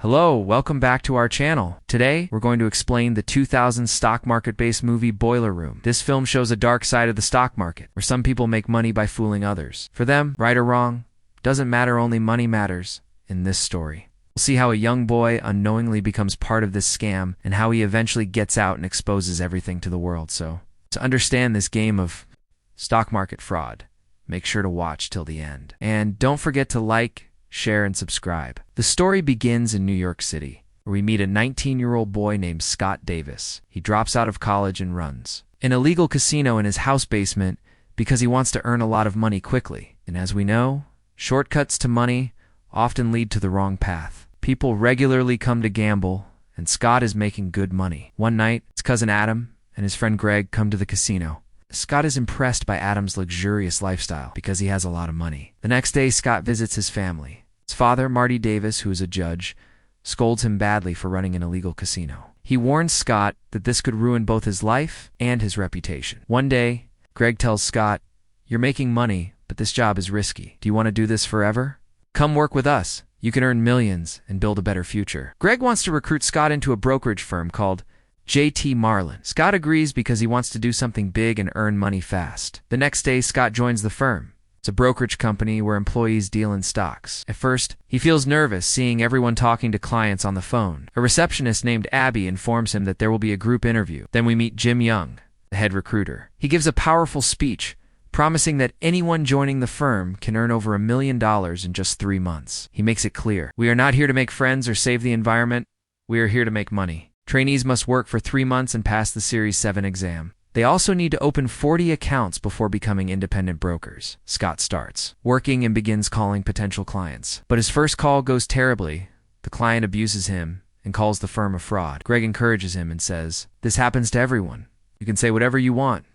Hello, welcome back to our channel. Today, we're going to explain the 2000 stock market-based movie Boiler Room. This film shows a dark side of the stock market, where some people make money by fooling others. For them, right or wrong, doesn't matter, only money matters in this story. We'll see how a young boy unknowingly becomes part of this scam and how he eventually gets out and exposes everything to the world. So, to understand this game of stock market fraud, make sure to watch till the end. And don't forget to like, share, and subscribe. The story begins in New York City, where we meet a 19-year-old boy named Scott Davis. He drops out of college and runs an illegal casino in his house basement because he wants to earn a lot of money quickly. And as we know, shortcuts to money often lead to the wrong path. People regularly come to gamble, and Scott is making good money. One night, his cousin Adam and his friend Greg come to the casino. Scott is impressed by Adam's luxurious lifestyle because he has a lot of money. The next day, Scott visits his family. His father, Marty Davis, who is a judge, scolds him badly for running an illegal casino. He warns Scott that this could ruin both his life and his reputation. One day, Greg tells Scott, "You're making money, but this job is risky. Do you want to do this forever? Come work with us. You can earn millions and build a better future." Greg wants to recruit Scott into a brokerage firm called J.T. Marlin. Scott agrees because he wants to do something big and earn money fast. The next day, Scott joins the firm. It's a brokerage company where employees deal in stocks. At first, he feels nervous seeing everyone talking to clients on the phone. A receptionist named Abby informs him that there will be a group interview. Then we meet Jim Young, the head recruiter. He gives a powerful speech, promising that anyone joining the firm can earn over $1 million in just 3 months. He makes it clear, "We are not here to make friends or save the environment. We are here to make money. Trainees must work for 3 months and pass the Series 7 exam. They also need to open 40 accounts before becoming independent brokers." Scott starts working and begins calling potential clients. But his first call goes terribly. The client abuses him and calls the firm a fraud. Greg encourages him and says, "This happens to everyone. You can say whatever you want.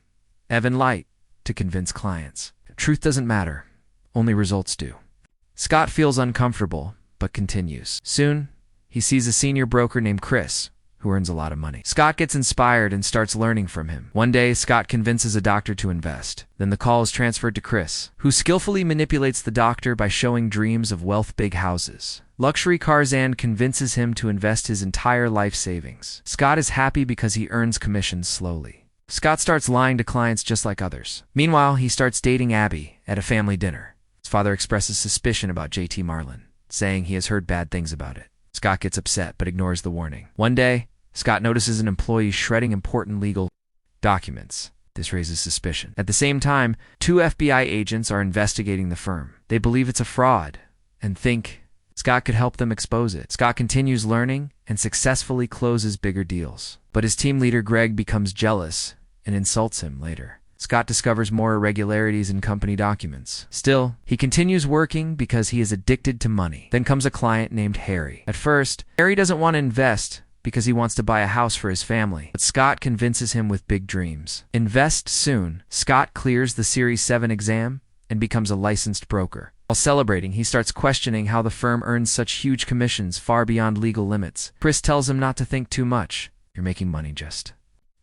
Evan Light," to convince clients. Truth doesn't matter. Only results do. Scott feels uncomfortable, but continues. Soon, he sees a senior broker named Chris, who earns a lot of money. Scott gets inspired and starts learning from him. One day, Scott convinces a doctor to invest. Then the call is transferred to Chris, who skillfully manipulates the doctor by showing dreams of wealth, big houses, luxury cars, and convinces him to invest his entire life savings. Scott is happy because he earns commissions slowly. Scott starts lying to clients just like others. Meanwhile, he starts dating Abby at a family dinner. His father expresses suspicion about J.T. Marlin, saying he has heard bad things about it. Scott gets upset but ignores the warning. One day, Scott notices an employee shredding important legal documents. This raises suspicion. At the same time, 2 FBI agents are investigating the firm. They believe it's a fraud and think Scott could help them expose it. Scott continues learning and successfully closes bigger deals. But his team leader Greg becomes jealous and insults him later. Scott discovers more irregularities in company documents. Still, he continues working because he is addicted to money. Then comes a client named Harry. At first, Harry doesn't want to invest because he wants to buy a house for his family. But Scott convinces him with big dreams. Invest soon. Scott clears the Series 7 exam and becomes a licensed broker. While celebrating, he starts questioning how the firm earns such huge commissions far beyond legal limits. Chris tells him not to think too much. "You're making money, just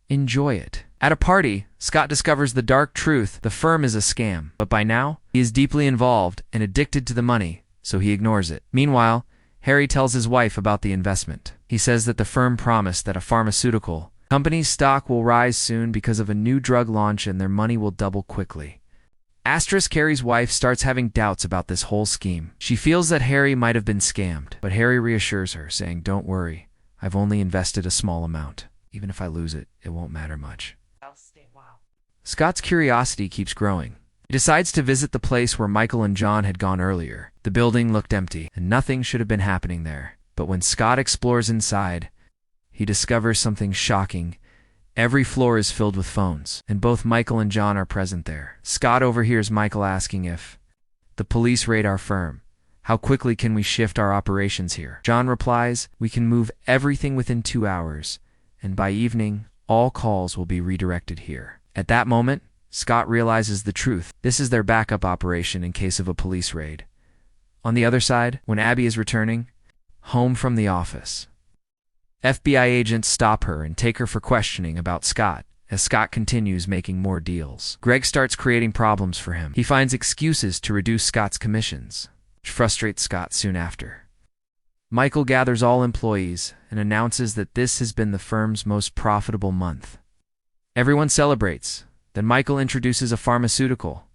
enjoy it." At a party, Scott discovers the dark truth: the firm is a scam. But by now, he is deeply involved and addicted to the money, so he ignores it. Meanwhile, Harry tells his wife about the investment. He says that the firm promised that a pharmaceutical company's stock will rise soon because of a new drug launch and their money will double quickly. Harry's wife starts having doubts about this whole scheme. She feels that Harry might have been scammed, but Harry reassures her, saying, "Don't worry, I've only invested a small amount. Even if I lose it, it won't matter much." Scott's curiosity keeps growing. He decides to visit the place where Michael and John had gone earlier. The building looked empty, and nothing should have been happening there. But when Scott explores inside, he discovers something shocking. Every floor is filled with phones, and both Michael and John are present there. Scott overhears Michael asking if the police raid our firm, how quickly can we shift our operations here? John replies, "We can move everything within 2 hours, and by evening, all calls will be redirected here." At that moment, Scott realizes the truth. This is their backup operation in case of a police raid. On the other side, when Abby is returning home from the office, FBI agents stop her and take her for questioning about Scott, as Scott continues making more deals. Greg starts creating problems for him. He finds excuses to reduce Scott's commissions, which frustrates Scott soon after. Michael gathers all employees and announces that this has been the firm's most profitable month. Everyone celebrates. Then Michael introduces a pharmaceutical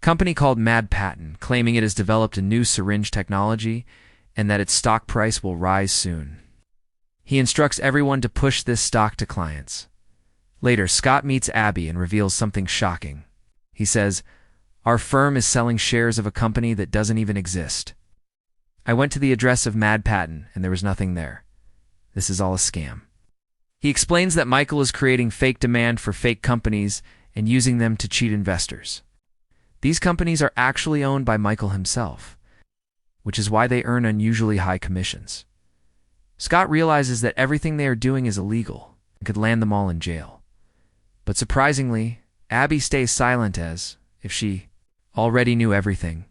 company called Mad Patent, claiming it has developed a new syringe technology and that its stock price will rise soon. He instructs everyone to push this stock to clients. Later, Scott meets Abby and reveals something shocking. He says, "Our firm is selling shares of a company that doesn't even exist. I went to the address of Mad Patent and there was nothing there. This is all a scam." He explains that Michael is creating fake demand for fake companies and using them to cheat investors. These companies are actually owned by Michael himself, which is why they earn unusually high commissions. Scott realizes that everything they are doing is illegal and could land them all in jail. But surprisingly, Abby stays silent as if she already knew everything.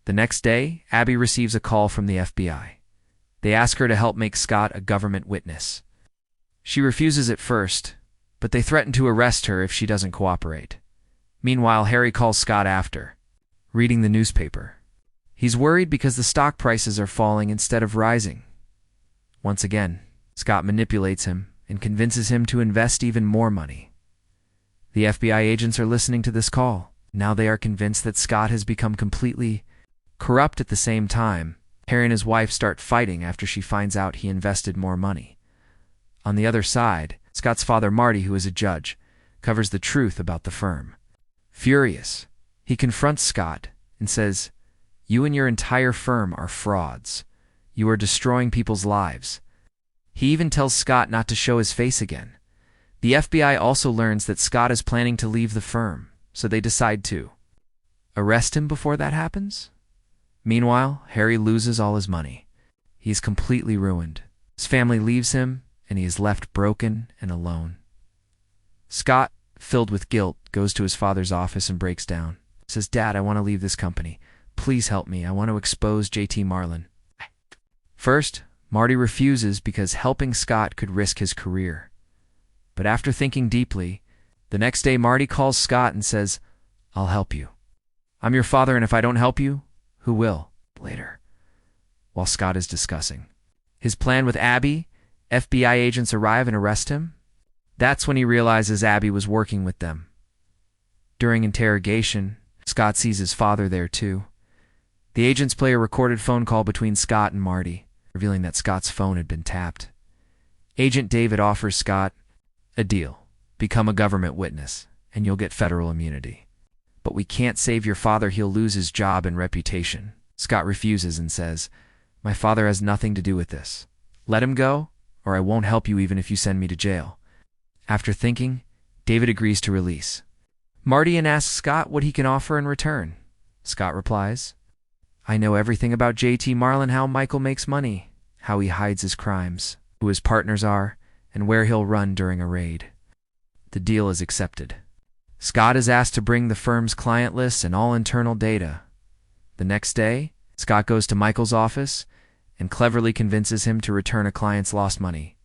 The next day, Abby receives a call from the FBI. They ask her to help make Scott a government witness. She refuses at first, but they threaten to arrest her if she doesn't cooperate. Meanwhile, Harry calls Scott after reading the newspaper. He's worried because the stock prices are falling instead of rising. Once again, Scott manipulates him and convinces him to invest even more money. The FBI agents are listening to this call. Now they are convinced that Scott has become completely corrupt. At the same time, Harry and his wife start fighting after she finds out he invested more money. On the other side, Scott's father, Marty, who is a judge, covers the truth about the firm. Furious, he confronts Scott and says, "You and your entire firm are frauds. You are destroying people's lives." He even tells Scott not to show his face again. The FBI also learns that Scott is planning to leave the firm, so they decide to arrest him before that happens. Meanwhile, Harry loses all his money. He is completely ruined. His family leaves him, and he is left broken and alone. Scott, filled with guilt, goes to his father's office and breaks down. He says, "Dad, I want to leave this company. Please help me. I want to expose JT Marlin." First, Marty refuses because helping Scott could risk his career. But after thinking deeply, the next day Marty calls Scott and says, "I'll help you. I'm your father, and if I don't help you, who will?" Later, while Scott is discussing his plan with Abby, FBI agents arrive and arrest him. That's when he realizes Abby was working with them. During interrogation, Scott sees his father there too. The agents play a recorded phone call between Scott and Marty, revealing that Scott's phone had been tapped. Agent David offers Scott a deal. Become a government witness, and you'll get federal immunity. "But we can't save your father. He'll lose his job and reputation." Scott refuses and says, "My father has nothing to do with this. Let him go, or I won't help you even if you send me to jail." After thinking, David agrees to release Marty and asks Scott what he can offer in return. Scott replies, "I know everything about JT Marlin, how Michael makes money, how he hides his crimes, who his partners are, and where he'll run during a raid." The deal is accepted. Scott is asked to bring the firm's client list and all internal data. The next day, Scott goes to Michael's office and cleverly convinces him to return a client's lost money.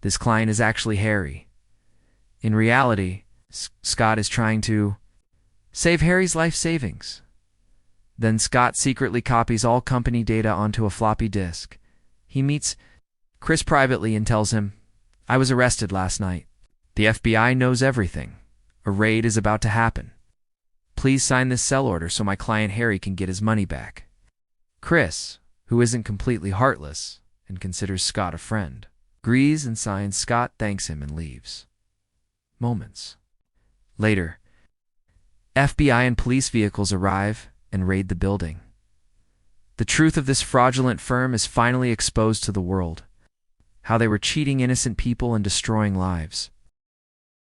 This client is actually Harry. In reality, Scott is trying to save Harry's life savings. Then Scott secretly copies all company data onto a floppy disk. He meets Chris privately and tells him, "I was arrested last night. The FBI knows everything. A raid is about to happen. Please sign this sell order so my client Harry can get his money back." Chris, who isn't completely heartless and considers Scott a friend, agrees and signs. Scott thanks him and leaves. Moments later, FBI and police vehicles arrive and raid the building. The truth of this fraudulent firm is finally exposed to the world. How they were cheating innocent people and destroying lives.